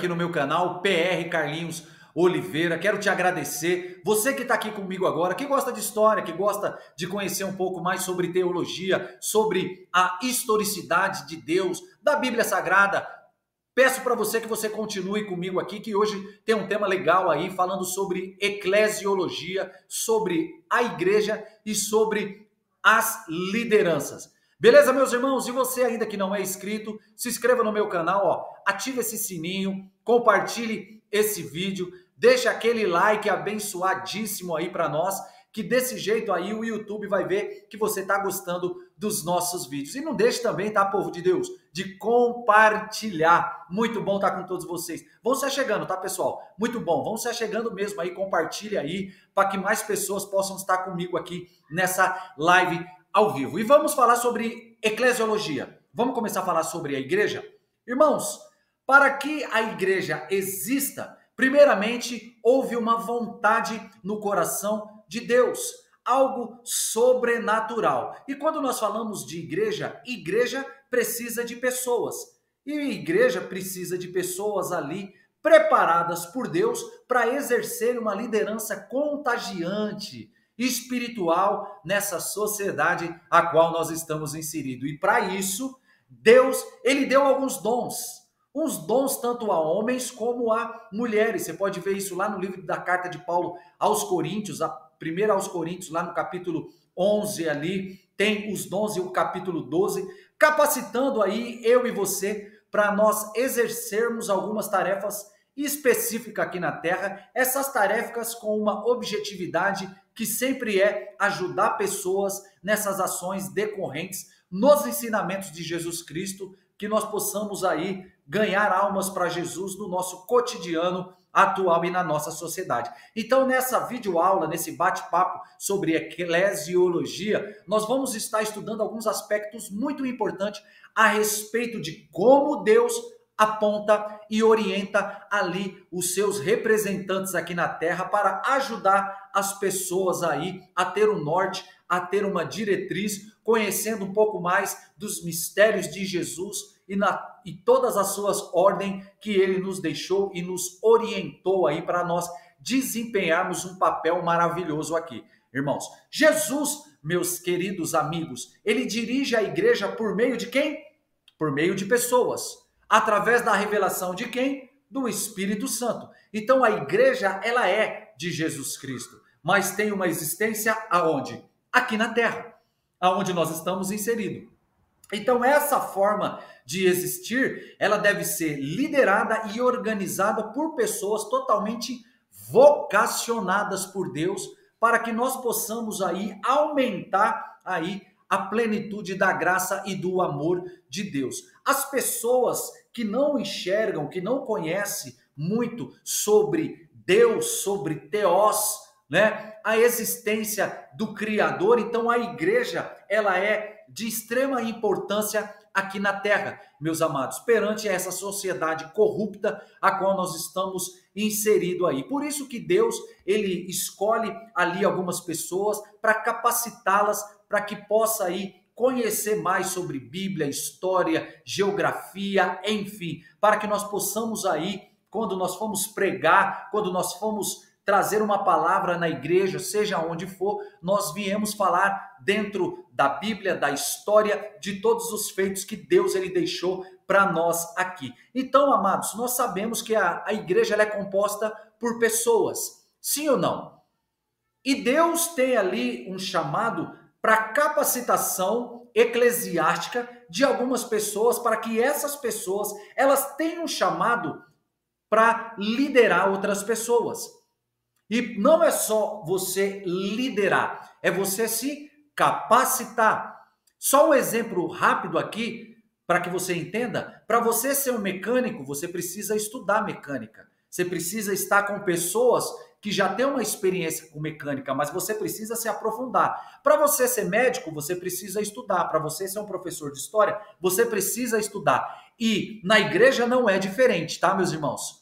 aqui no meu canal, PR Carlinhos Oliveira. Quero te agradecer. Você que está aqui comigo agora, que gosta de história, que gosta de conhecer um pouco mais sobre teologia, sobre a historicidade de Deus, da Bíblia Sagrada. Peço para você que você continue comigo aqui, que hoje tem um tema legal aí, falando sobre eclesiologia, sobre a igreja e sobre as lideranças. Beleza, meus irmãos? E você ainda que não é inscrito, se inscreva no meu canal, ó, ative esse sininho, compartilhe esse vídeo, deixa aquele like abençoadíssimo aí para nós, que desse jeito aí o YouTube vai ver que você está gostando dos nossos vídeos. E não deixe também, tá, povo de Deus, de compartilhar. Muito bom estar com todos vocês. Vão se achegando, tá, pessoal? Muito bom. Vão se achegando mesmo aí, compartilhe aí, para que mais pessoas possam estar comigo aqui nessa live ao vivo. E vamos falar sobre eclesiologia. Vamos começar a falar sobre a igreja? Irmãos, para que a igreja exista, primeiramente houve uma vontade no coração de Deus, algo sobrenatural. E quando nós falamos de igreja, igreja precisa de pessoas. E igreja precisa de pessoas ali preparadas por Deus para exercer uma liderança contagiante, espiritual nessa sociedade a qual nós estamos inseridos. E para isso, Deus, ele deu alguns dons. Uns dons tanto a homens como a mulheres. Você pode ver isso lá no livro da carta de Paulo aos Coríntios, a primeira aos Coríntios, lá no capítulo 11 ali, tem os dons e o capítulo 12, capacitando aí eu e você para nós exercermos algumas tarefas específicas aqui na Terra, essas tarefas com uma objetividade que sempre é ajudar pessoas nessas ações decorrentes nos ensinamentos de Jesus Cristo, que nós possamos aí ganhar almas para Jesus no nosso cotidiano atual e na nossa sociedade. Então, nessa videoaula, nesse bate-papo sobre eclesiologia, nós vamos estar estudando alguns aspectos muito importantes a respeito de como Deus aponta e orienta ali os seus representantes aqui na Terra para ajudar as pessoas aí a ter um norte, a ter uma diretriz, conhecendo um pouco mais dos mistérios de Jesus e todas as suas ordens que ele nos deixou e nos orientou aí para nós desempenharmos um papel maravilhoso aqui. Irmãos, Jesus, meus queridos amigos, ele dirige a igreja por meio de quem? Por meio de pessoas. Através da revelação de quem? Do Espírito Santo. Então a igreja, ela é de Jesus Cristo, mas tem uma existência aonde? Aqui na Terra, aonde nós estamos inseridos. Então essa forma de existir, ela deve ser liderada e organizada por pessoas totalmente vocacionadas por Deus, para que nós possamos aí aumentar aí a plenitude da graça e do amor de Deus. As pessoas que não enxergam, que não conhecem muito sobre Deus, sobre Teós, né? A existência do Criador, então a igreja, ela é de extrema importância aqui na Terra, meus amados, perante essa sociedade corrupta a qual nós estamos inseridos aí. Por isso que Deus, ele escolhe ali algumas pessoas para capacitá-las, para que possa aí conhecer mais sobre Bíblia, história, geografia, enfim, para que nós possamos aí, quando nós formos pregar, quando nós formos trazer uma palavra na igreja, seja onde for, nós viemos falar dentro da Bíblia, da história, de todos os feitos que Deus ele deixou para nós aqui. Então, amados, nós sabemos que a igreja ela é composta por pessoas, sim ou não? E Deus tem ali um chamado para capacitação eclesiástica de algumas pessoas, para que essas pessoas elas tenham um chamado para liderar outras pessoas. E não é só você liderar, é você se capacitar. Só um exemplo rápido aqui, para que você entenda. Para você ser um mecânico, você precisa estudar mecânica. Você precisa estar com pessoas que já têm uma experiência com mecânica, mas você precisa se aprofundar. Para você ser médico, você precisa estudar. Para você ser um professor de história, você precisa estudar. E na igreja não é diferente, tá, meus irmãos?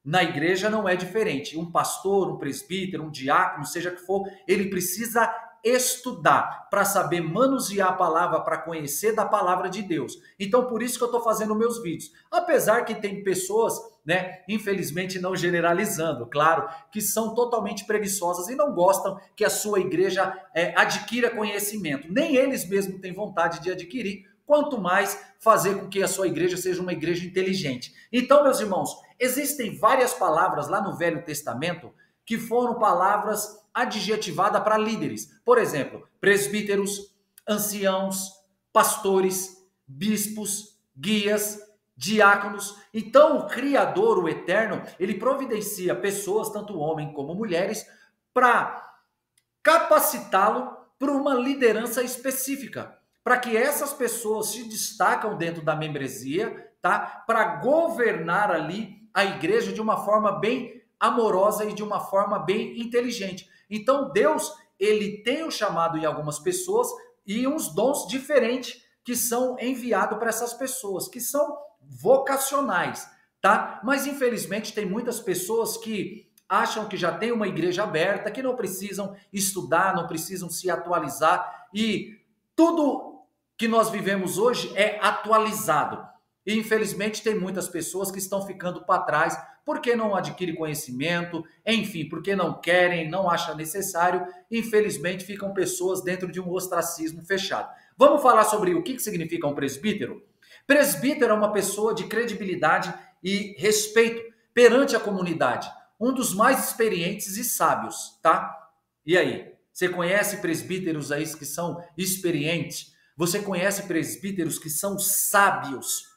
Na igreja não é diferente. Um pastor, um presbítero, um diácono, seja que for, ele precisa estudar, para saber manusear a palavra, para conhecer da palavra de Deus. Então, por isso que eu estou fazendo meus vídeos. Apesar que tem pessoas, né, infelizmente não generalizando, claro, que são totalmente preguiçosas e não gostam que a sua igreja adquira conhecimento. Nem eles mesmos têm vontade de adquirir, quanto mais fazer com que a sua igreja seja uma igreja inteligente. Então, meus irmãos, existem várias palavras lá no Velho Testamento que foram palavras adjetivadas para líderes. Por exemplo, presbíteros, anciãos, pastores, bispos, guias, diáconos. Então, o Criador, o Eterno, ele providencia pessoas, tanto homens como mulheres, para capacitá-lo para uma liderança específica, para que essas pessoas se destacam dentro da membresia, tá? Para governar ali a igreja de uma forma bem amorosa e de uma forma bem inteligente. Então Deus, ele tem o chamado em algumas pessoas e uns dons diferentes que são enviados para essas pessoas, que são vocacionais, tá? Mas infelizmente tem muitas pessoas que acham que já tem uma igreja aberta, que não precisam estudar, não precisam se atualizar e tudo que nós vivemos hoje é atualizado. E infelizmente tem muitas pessoas que estão ficando para trás porque não adquirem conhecimento, enfim, porque não querem, não acham necessário. Infelizmente ficam pessoas dentro de um ostracismo fechado. Vamos falar sobre o que significa um presbítero? Presbítero é uma pessoa de credibilidade e respeito perante a comunidade, um dos mais experientes e sábios, tá? E aí, você conhece presbíteros aí que são experientes? Você conhece presbíteros que são sábios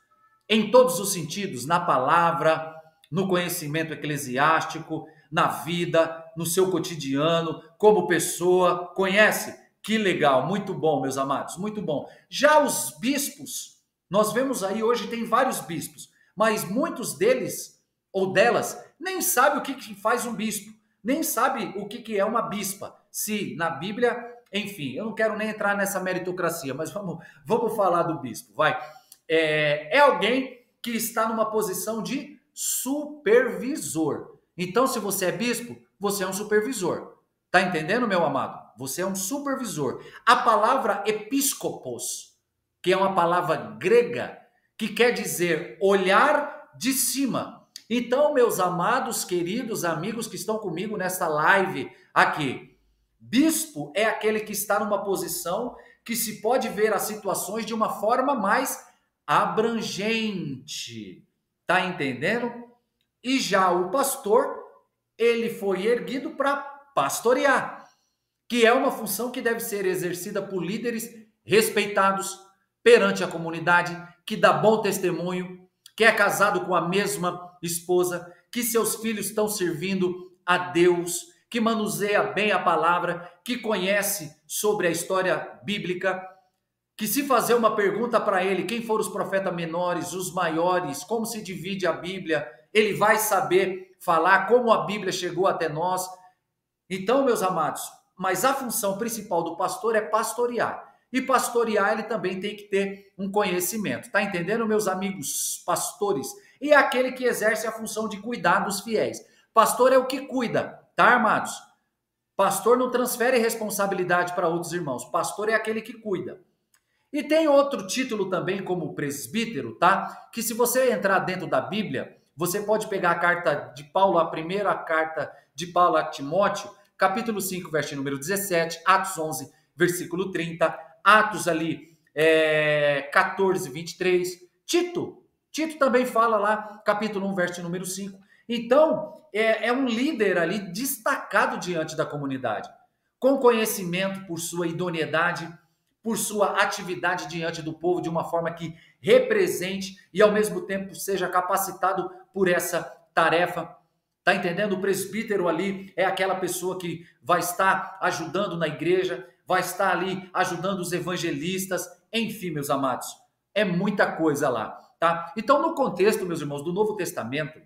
em todos os sentidos, na palavra, no conhecimento eclesiástico, na vida, no seu cotidiano, como pessoa? Conhece? Que legal, muito bom, meus amados, muito bom. Já os bispos, nós vemos aí hoje tem vários bispos, mas muitos deles ou delas nem sabem o que faz um bispo, nem sabe o que é uma bispa. Se na Bíblia, enfim, eu não quero nem entrar nessa meritocracia, mas vamos falar do bispo, vai. É alguém que está numa posição de supervisor. Então, se você é bispo, você é um supervisor. Tá entendendo, meu amado? Você é um supervisor. A palavra episcopos, que é uma palavra grega, que quer dizer olhar de cima. Então, meus amados, queridos amigos que estão comigo nessa live aqui, bispo é aquele que está numa posição que se pode ver as situações de uma forma mais abrangente. Tá entendendo? E já o pastor, ele foi erguido para pastorear, que é uma função que deve ser exercida por líderes respeitados perante a comunidade, que dá bom testemunho, que é casado com a mesma esposa, que seus filhos estão servindo a Deus, que manuseia bem a palavra, que conhece sobre a história bíblica, que se fazer uma pergunta para ele, quem foram os profetas menores, os maiores, como se divide a Bíblia, ele vai saber falar como a Bíblia chegou até nós. Então, meus amados, mas a função principal do pastor é pastorear. E pastorear ele também tem que ter um conhecimento. Tá entendendo, meus amigos pastores? E é aquele que exerce a função de cuidar dos fiéis. Pastor é o que cuida, tá, amados? Pastor não transfere responsabilidade para outros irmãos. Pastor é aquele que cuida. E tem outro título também como presbítero, tá? Que se você entrar dentro da Bíblia, você pode pegar a carta de Paulo, a primeira carta de Paulo a Timóteo, capítulo 5, versículo número 17, Atos 11, versículo 30, Atos ali 14, 23, Tito também fala lá, capítulo 1, versículo número 5. Então, é um líder ali destacado diante da comunidade, com conhecimento por sua idoneidade, por sua atividade diante do povo de uma forma que represente e ao mesmo tempo seja capacitado por essa tarefa. Tá entendendo? O presbítero ali é aquela pessoa que vai estar ajudando na igreja, vai estar ali ajudando os evangelistas, enfim, meus amados, é muita coisa lá, tá? Então, no contexto, meus irmãos, do Novo Testamento,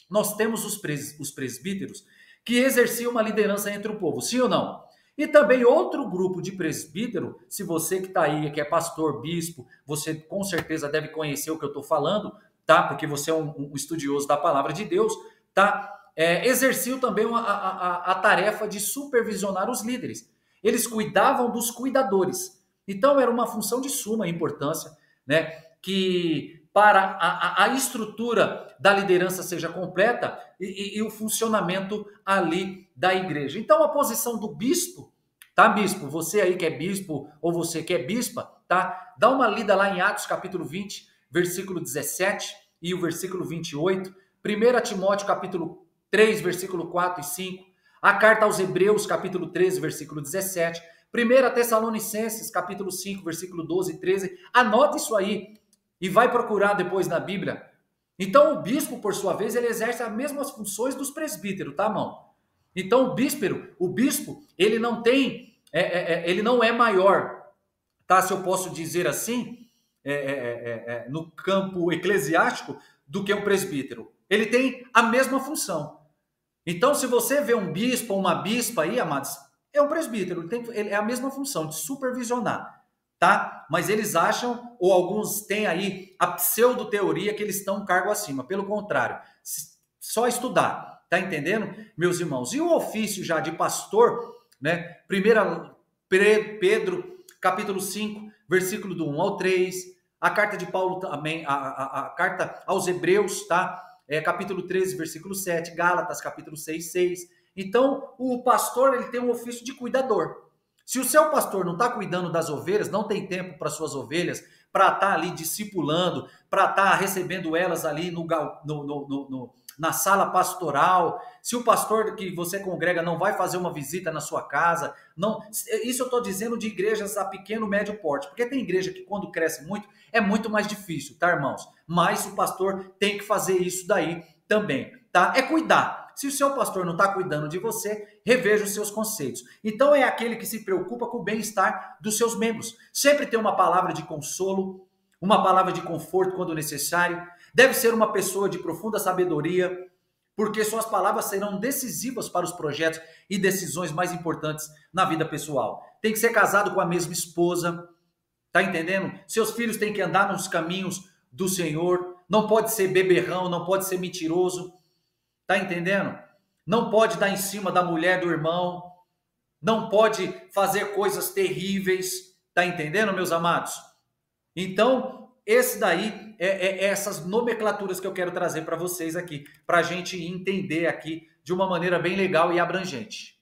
nós temos os presbíteros que exerciam uma liderança entre o povo, sim ou não? E também outro grupo de presbítero, se você que está aí, que é pastor, bispo, você com certeza deve conhecer o que eu estou falando, tá? Porque você é um estudioso da palavra de Deus, tá? Exerciam também a tarefa de supervisionar os líderes. Eles cuidavam dos cuidadores. Então era uma função de suma importância, né? Que para a estrutura da liderança seja completa e o funcionamento ali da igreja. Então a posição do bispo, tá, bispo? Você aí que é bispo ou você que é bispa, tá? Dá uma lida lá em Atos capítulo 20, versículo 17 e o versículo 28. 1 Timóteo capítulo 3, versículo 4 e 5. A carta aos Hebreus capítulo 13, versículo 17. 1 Tessalonicenses capítulo 5, versículo 12 e 13. Anota isso aí e vai procurar depois na Bíblia. Então o bispo, por sua vez, ele exerce as mesmas funções dos presbíteros, tá, irmão? Então o bispo, ele não tem, ele não é maior, tá? Se eu posso dizer assim, no campo eclesiástico, do que um presbítero. Ele tem a mesma função. Então, se você vê um bispo ou uma bispa aí, amados, é um presbítero, ele é a mesma função de supervisionar, tá? Mas eles acham, ou alguns têm aí a pseudo-teoria que eles estão um cargo acima. Pelo contrário, só estudar, tá entendendo, meus irmãos? E o ofício já de pastor, né? 1 Pedro, capítulo 5, versículo do 1 ao 3, a carta de Paulo também, a carta aos Hebreus, tá? Capítulo 13, versículo 7, Gálatas, capítulo 6, 6. Então, o pastor, ele tem um ofício de cuidador. Se o seu pastor não está cuidando das ovelhas, não tem tempo para suas ovelhas, para estar ali discipulando, para estar recebendo elas ali na sala pastoral, se o pastor que você congrega não vai fazer uma visita na sua casa, não, isso eu estou dizendo de igrejas a pequeno, médio porte, porque tem igreja que quando cresce muito, é muito mais difícil, tá, irmãos? Mas o pastor tem que fazer isso daí também, tá? É cuidar. Se o seu pastor não está cuidando de você, reveja os seus conceitos. Então é aquele que se preocupa com o bem-estar dos seus membros. Sempre tem uma palavra de consolo, uma palavra de conforto quando necessário. Deve ser uma pessoa de profunda sabedoria, porque suas palavras serão decisivas para os projetos e decisões mais importantes na vida pessoal. Tem que ser casado com a mesma esposa, tá entendendo? Seus filhos têm que andar nos caminhos do Senhor, não pode ser beberrão, não pode ser mentiroso, tá entendendo? Não pode dar em cima da mulher do irmão, não pode fazer coisas terríveis, tá entendendo, meus amados? Então, esse daí é essas nomenclaturas que eu quero trazer para vocês aqui, para a gente entender aqui de uma maneira bem legal e abrangente.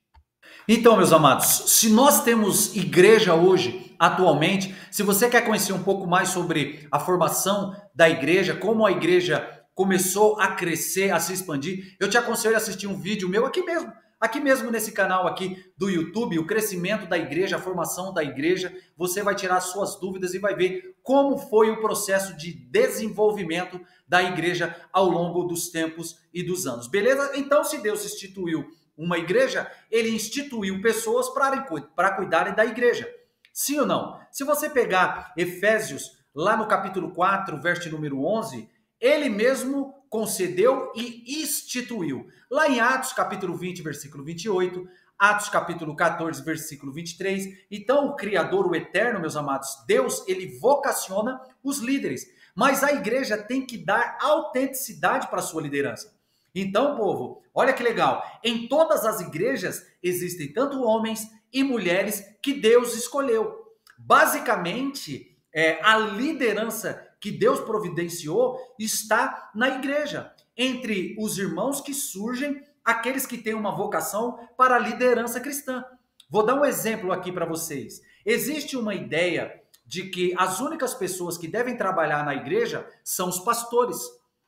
Então, meus amados, se nós temos igreja hoje, atualmente, se você quer conhecer um pouco mais sobre a formação da igreja, como a igreja começou a crescer, a se expandir, eu te aconselho a assistir um vídeo meu aqui mesmo nesse canal aqui do YouTube, o crescimento da igreja, a formação da igreja. Você vai tirar suas dúvidas e vai ver como foi o processo de desenvolvimento da igreja ao longo dos tempos e dos anos. Beleza? Então, se Deus instituiu uma igreja, ele instituiu pessoas para cuidarem da igreja. Sim ou não? Se você pegar Efésios, lá no capítulo 4, verso número 11, ele mesmo concedeu e instituiu. Lá em Atos, capítulo 20, versículo 28, Atos, capítulo 14, versículo 23. Então, o Criador, o Eterno, meus amados, Deus, ele vocaciona os líderes. Mas a igreja tem que dar autenticidade para a sua liderança. Então, povo, olha que legal. Em todas as igrejas existem tanto homens e mulheres que Deus escolheu. Basicamente, a liderança que Deus providenciou está na igreja. Entre os irmãos que surgem, aqueles que têm uma vocação para a liderança cristã. Vou dar um exemplo aqui para vocês. Existe uma ideia de que as únicas pessoas que devem trabalhar na igreja são os pastores.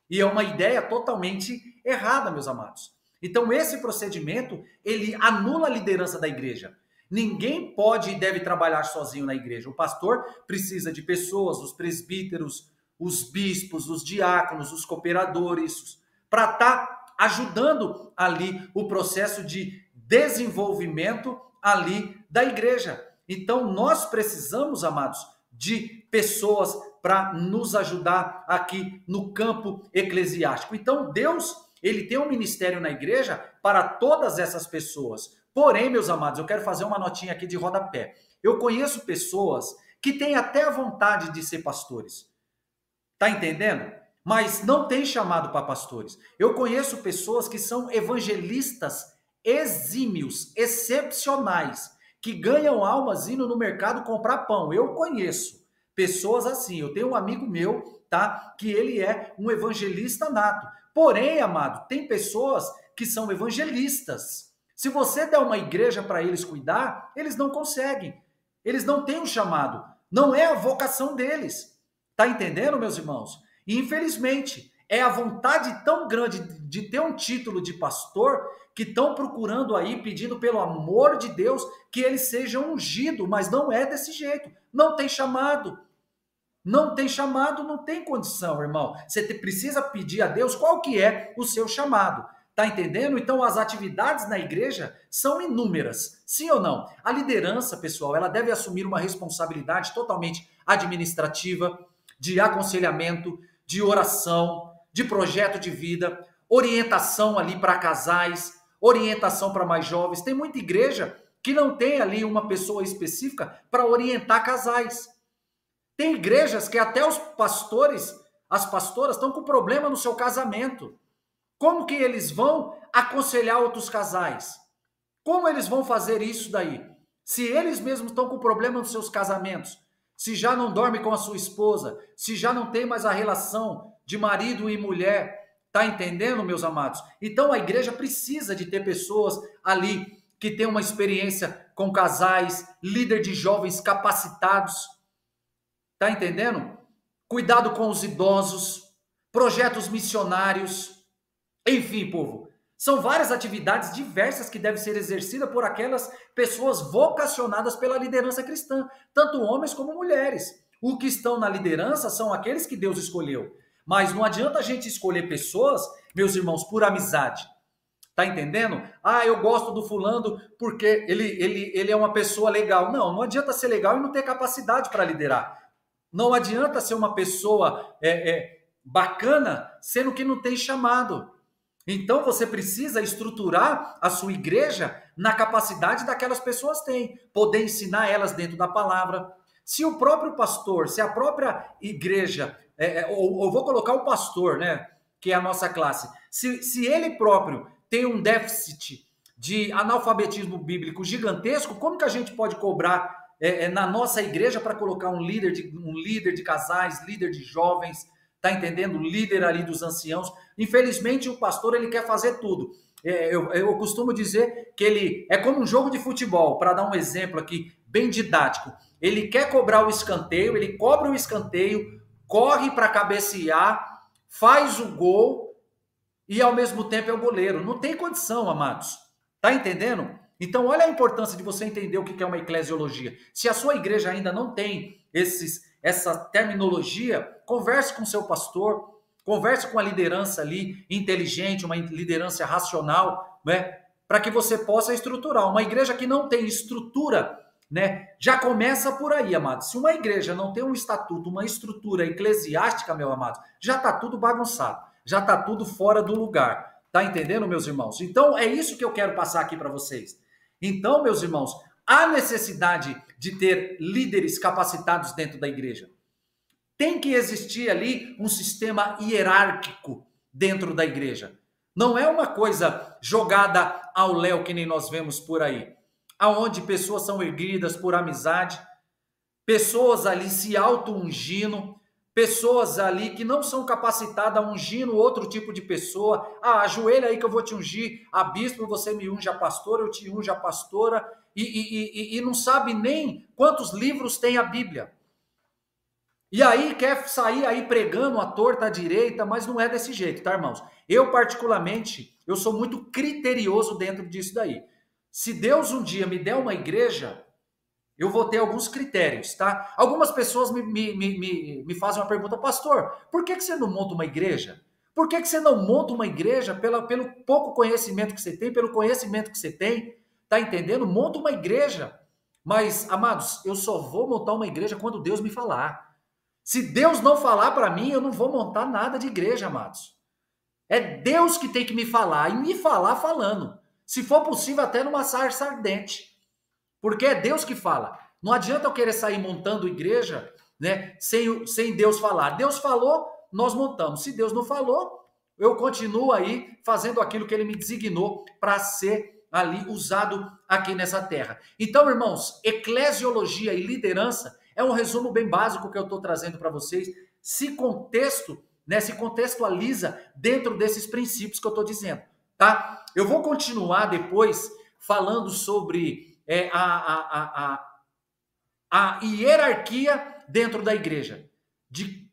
E é uma ideia totalmente errada, meus amados. Então, esse procedimento, ele anula a liderança da igreja. Ninguém pode e deve trabalhar sozinho na igreja. O pastor precisa de pessoas, os presbíteros, os bispos, os diáconos, os cooperadores, para estar ajudando ali o processo de desenvolvimento ali da igreja. Então, nós precisamos, amados, de pessoas para nos ajudar aqui no campo eclesiástico. Então, Deus, ele tem um ministério na igreja para todas essas pessoas. Porém, meus amados, eu quero fazer uma notinha aqui de rodapé. Eu conheço pessoas que têm até a vontade de ser pastores. Tá entendendo? Mas não tem chamado para pastores. Eu conheço pessoas que são evangelistas exímios, excepcionais, que ganham almas indo no mercado comprar pão. Eu conheço pessoas assim. Eu tenho um amigo meu, tá? Que ele é um evangelista nato. Porém, amado, tem pessoas que são evangelistas. Se você der uma igreja para eles cuidar, eles não conseguem. Eles não têm um chamado. Não é a vocação deles. Tá entendendo, meus irmãos? E, infelizmente, é a vontade tão grande de ter um título de pastor que estão procurando aí, pedindo pelo amor de Deus, que ele seja ungido, mas não é desse jeito. Não tem chamado. Não tem chamado, não tem condição, irmão. Você precisa pedir a Deus qual que é o seu chamado. Tá entendendo? Então, as atividades na igreja são inúmeras. Sim ou não? A liderança, pessoal, ela deve assumir uma responsabilidade totalmente administrativa, de aconselhamento, de oração, de projeto de vida, orientação ali para casais, orientação para mais jovens. Tem muita igreja que não tem ali uma pessoa específica para orientar casais. Tem igrejas que até os pastores, as pastoras estão com problema no seu casamento. Como que eles vão aconselhar outros casais? Como eles vão fazer isso daí? Se eles mesmos estão com problema nos seus casamentos, se já não dorme com a sua esposa, se já não tem mais a relação de marido e mulher, tá entendendo, meus amados? Então a igreja precisa de ter pessoas ali que tenham uma experiência com casais, líder de jovens capacitados, tá entendendo? Cuidado com os idosos, projetos missionários. Enfim, povo, são várias atividades diversas que devem ser exercidas por aquelas pessoas vocacionadas pela liderança cristã, tanto homens como mulheres. O que estão na liderança são aqueles que Deus escolheu. Mas não adianta a gente escolher pessoas, meus irmãos, por amizade. Tá entendendo? Ah, eu gosto do fulano porque ele é uma pessoa legal. Não, não adianta ser legal e não ter capacidade para liderar. Não adianta ser uma pessoa bacana, sendo que não tem chamado. Então você precisa estruturar a sua igreja na capacidade daquelas pessoas têm, poder ensinar elas dentro da palavra. Se o próprio pastor, se a própria igreja, ou vou colocar o pastor, né, que é a nossa classe, se ele próprio tem um déficit de analfabetismo bíblico gigantesco, como que a gente pode cobrar na nossa igreja para colocar um líder de casais, líder de jovens, tá entendendo? Líder ali dos anciãos. Infelizmente, o pastor ele quer fazer tudo. Eu costumo dizer que ele é como um jogo de futebol, para dar um exemplo aqui bem didático. Ele quer cobrar o escanteio, ele cobra o escanteio, corre para cabecear, faz o gol e ao mesmo tempo é o goleiro. Não tem condição, amados. Tá entendendo? Então, olha a importância de você entender o que é uma eclesiologia. Se a sua igreja ainda não tem essa terminologia, converse com o seu pastor, converse com a liderança ali, inteligente, uma liderança racional, né? Para que você possa estruturar. Uma igreja que não tem estrutura, né? Já começa por aí, amados. Se uma igreja não tem um estatuto, uma estrutura eclesiástica, meu amado, já está tudo bagunçado, já está tudo fora do lugar. Tá entendendo, meus irmãos? Então, é isso que eu quero passar aqui para vocês. Então, meus irmãos, há necessidade de ter líderes capacitados dentro da igreja. Tem que existir ali um sistema hierárquico dentro da igreja. Não é uma coisa jogada ao léu que nem nós vemos por aí, aonde pessoas são erguidas por amizade, pessoas ali se auto-ungindo, pessoas ali que não são capacitadas a ungindo outro tipo de pessoa. Ah, ajoelha aí que eu vou te ungir a bispo, você me unge a pastora, eu te unjo a pastora, e não sabe nem quantos livros tem a Bíblia. E aí quer sair aí pregando a torta à direita, mas não é desse jeito, tá, irmãos? Eu, particularmente, eu sou muito criterioso dentro disso daí. Se Deus um dia me der uma igreja, eu vou ter alguns critérios, tá? Algumas pessoas me fazem uma pergunta, pastor, por que você não monta uma igreja? Por que você não monta uma igreja pelo pouco conhecimento que você tem, pelo conhecimento que você tem? Tá entendendo? Monta uma igreja. Mas, amados, eu só vou montar uma igreja quando Deus me falar. Se Deus não falar para mim, eu não vou montar nada de igreja, amados. É Deus que tem que me falar, e me falar falando. Se for possível, até numa sarça ardente. Porque é Deus que fala. Não adianta eu querer sair montando igreja, né, sem Deus falar. Deus falou, nós montamos. Se Deus não falou, eu continuo aí fazendo aquilo que Ele me designou para ser ali usado aqui nessa terra. Então, irmãos, eclesiologia e liderança é um resumo bem básico que eu estou trazendo para vocês. Se contextualiza dentro desses princípios que eu estou dizendo, tá? Eu vou continuar depois falando sobre a hierarquia dentro da igreja, de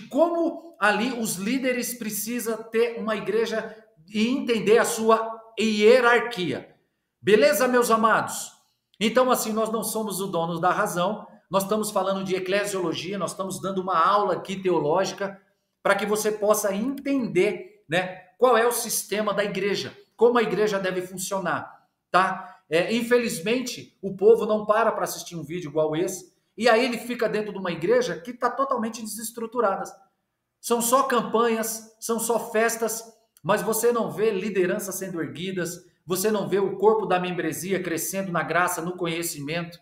como ali os líderes precisam ter uma igreja e entender a sua hierarquia. Beleza, meus amados? Então, assim, nós não somos os donos da razão, nós estamos falando de eclesiologia, nós estamos dando uma aula aqui teológica para que você possa entender, né, qual é o sistema da igreja, como a igreja deve funcionar, tá? Infelizmente, o povo não para assistir um vídeo igual esse, e aí ele fica dentro de uma igreja que está totalmente desestruturada. São só campanhas, são só festas, mas você não vê lideranças sendo erguidas, você não vê o corpo da membresia crescendo na graça, no conhecimento,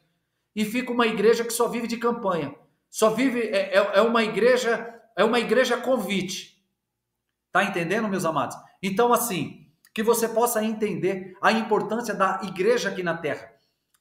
e fica uma igreja que só vive de campanha, só vive, é uma igreja convite. Tá entendendo, meus amados? Então, assim, que você possa entender a importância da igreja aqui na terra.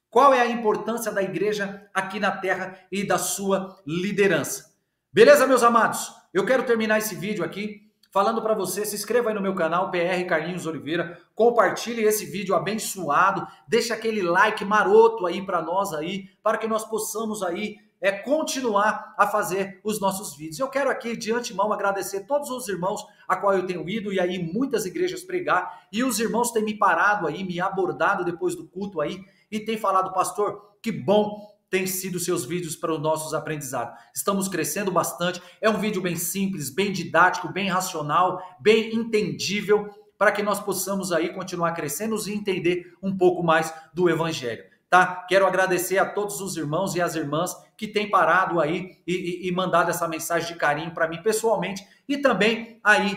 Qual é a importância da igreja aqui na terra e da sua liderança? Beleza, meus amados? Eu quero terminar esse vídeo aqui falando para você, se inscreva aí no meu canal, PR Carlinhos Oliveira, compartilhe esse vídeo abençoado, deixa aquele like maroto aí para nós aí, para que nós possamos aí continuar a fazer os nossos vídeos. Eu quero aqui de antemão agradecer todos os irmãos a qual eu tenho ido e aí muitas igrejas pregar, e os irmãos têm me parado aí, me abordado depois do culto aí, e tem falado, pastor, que bom tem sido seus vídeos para os nossos aprendizados. Estamos crescendo bastante, é um vídeo bem simples, bem didático, bem racional, bem entendível, para que nós possamos aí continuar crescendo e entender um pouco mais do evangelho. Tá? Quero agradecer a todos os irmãos e as irmãs que têm parado aí e mandado essa mensagem de carinho para mim pessoalmente e também aí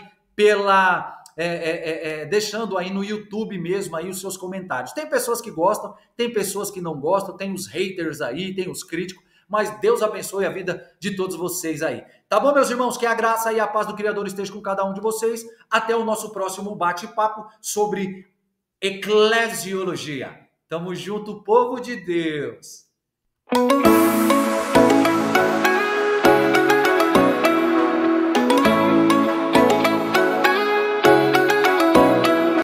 deixando aí no YouTube mesmo aí os seus comentários. Tem pessoas que gostam, tem pessoas que não gostam, tem os haters aí, tem os críticos, mas Deus abençoe a vida de todos vocês aí. Tá bom, meus irmãos? Que a graça e a paz do Criador esteja com cada um de vocês. Até o nosso próximo bate-papo sobre eclesiologia. Tamo junto, povo de Deus.